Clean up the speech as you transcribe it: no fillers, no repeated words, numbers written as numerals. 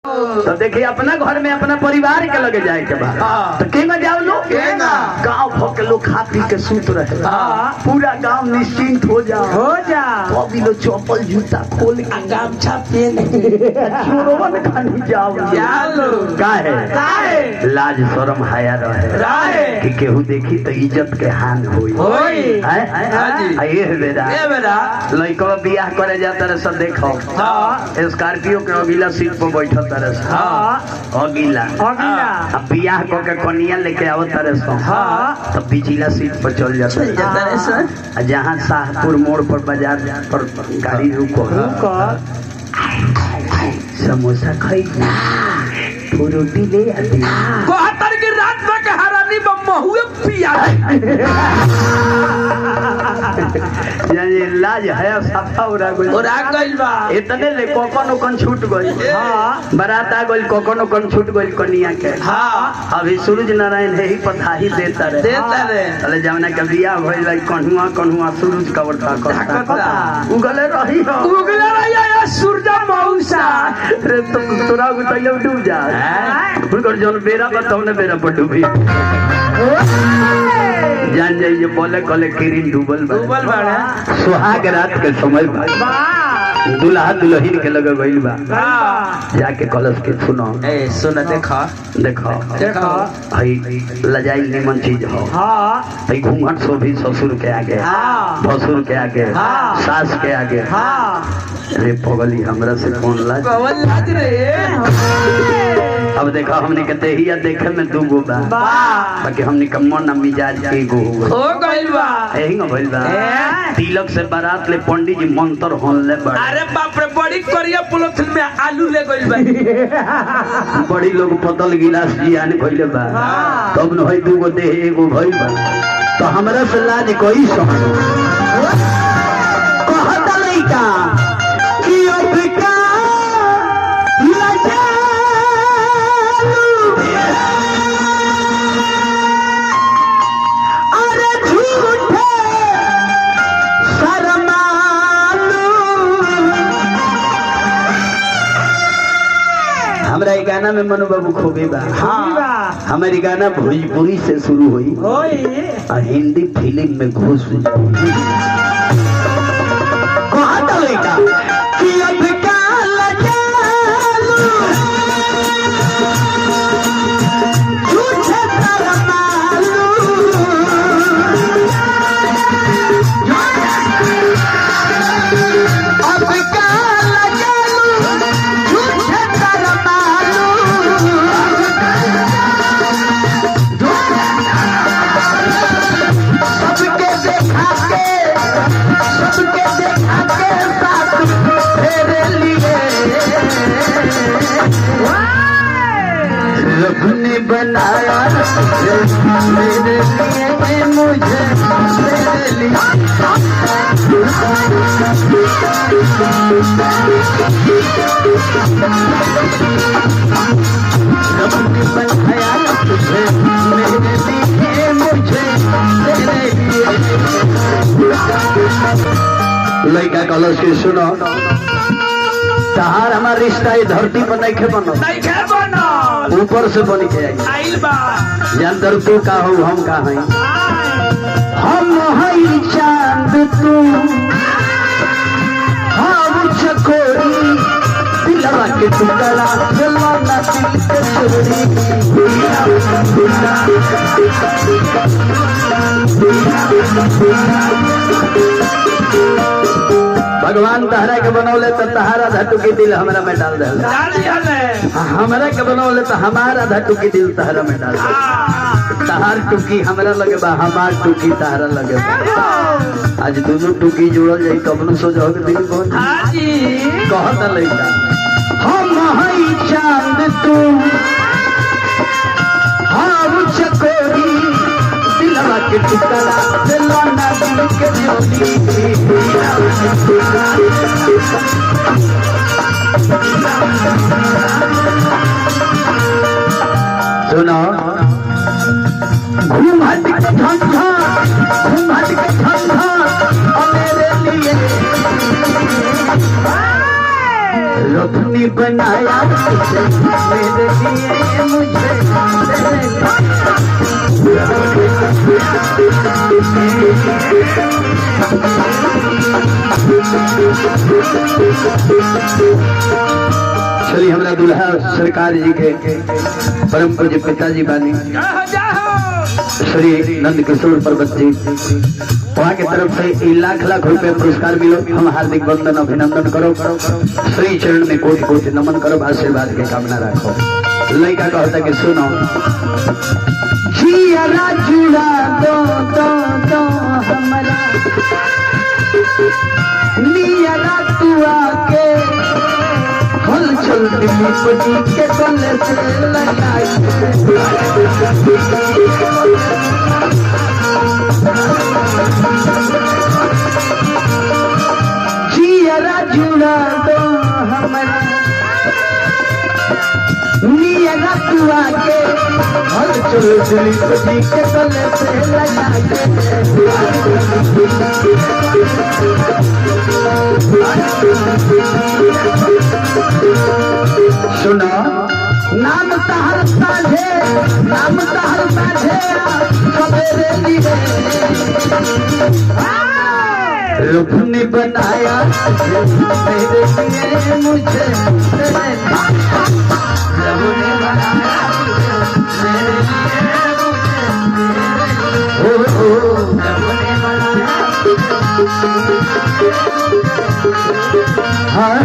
तो देखिए अपना घर में अपना परिवार के लगे जाए के बाद तो केना जाओ लोग गाँव भर के लोग खा पी के सूत रहे पूरा गांव निश्चिंत हो जा कभी लोग चप्पल जूता खोल के गामछा पहन चोरवन खानी जाओ काहे लाज शरम हाया रहे कि केहू देखी तो इज्जत के हान होई बेरा लड़का बियाह करे जाता रहे सब देखो स्कॉर्पियो के अगला सीट पर बैठत अगीला बियाह करके कनिया लेके आवत तो पिछला सीट पर चल जाता जहाँ शाहपुर मोड़ पर बाजार पर गाड़ी रुको समोसा खाई रोटी ले आती की रात में के हरानी बम्मा हुए पिया लाज है सफा उड़ा गइल बा इतने ले कोकन छूट गइल बारात आ गइल कोकन छूट गइल कनिया के अभी सूरज नारायण है ही पथाही देता रहे चले जमुना के बियाह भइल कन्हुआ सूरज कवरता उगले रही सूरज मौसा रे तोरा उतैले डूब जा उनकर जौन बेरा बताओ ने बेरा पर डूबी जान जाइए बोले कले किरिन डूबल बाड़ा सुहाग रात के समय दुल्हा दुल्हन के लगे गइल बा जाके कलश के सुनो सुन देखो भाई लजाई निमन चीज हो भाई घूंघट सो भी ससुर के आगे भसुर के आगे सास के आगे रे पगली हमरा से कौन लाज रे अब देखा हमने के देहिया देखे में दू गो बा बाकी हमने के मन मिजाज के गो हो गइल बा एही न भइल बा तिलक से बारात ले पंडित जी मंत्र होनले बा अरे बाप रे बड़ी करिया पोलिथीन में आलू ले गइल बा बड़ी लोग पतल गिलास जी आने भइले बा तब न होई दू गो देह एगो भइल बा तो हमरा से लाज कोई समझ कहता लइका कि अफ्रीका लाजा हमारा गाना में मनु बाबू खूबी बा हमारी गाना भोजपुरी से शुरू हुई और हिंदी फिल्म में घुस बनाया मेरे लिए मुझे मेरे लिए बनाया तुझे मेरे लिए मुझे मेरे लिए लड़का कलश के सुनो तहार हमार रिश्ता धरती पर नहीं खे बनो ऊपर से बन के आई जानतर तू का हो हम का है हम हई चांद तू हम चकोरी दिलवा के टुकड़ा जलवाना दिल के चोरी भगवान तहरा के बनौले तो तहारा धटू की दिल हमरा में डाल दे हमरा के बनौले तो हमारा धटू की दिल तहरा में डाल दे तहार टुकी हमरा लगे बा हमार टुकी तहरा लगे बा आज दोनों टुकी जोड़ल जाई तब न सो जाओगे दिल बहुत कहत लइका हम हई चांद तू हम चकोरी दिलवा के टुकड़ा दिलवाना दिल के जोड़ी सुनो घूमट के ठंडा मेरे लिए रखनी बनाया मेरे लिए मुझे चलिए हमारा दुल्हा सरकार जी के परम पूज्य पिताजी बानी श्री नंद किशोर पर्वत जी वहाँ की तरफ से 1 लाख लाख रुपए पुरस्कार मिलो। हम हार्दिक वंदन अभिनंदन करो श्री चरण में कोटि कोटि नमन करो आशीर्वाद के कामना रखो। लड़का कहता कि सुनो जिया जुड़ा दो हमारा निया तू आके हल चल दिल्ली के गले से लगाई जिया जुड़ा दो हमारा निया तू आके हल चल दिल्ली के गले से लगाई सुनो नाम तहर साझे सवेरे लिए रुकनी बनाया मेरे लिए मुझे रुकनी बनाया मेरे लिए रुकनी बनाया हाँ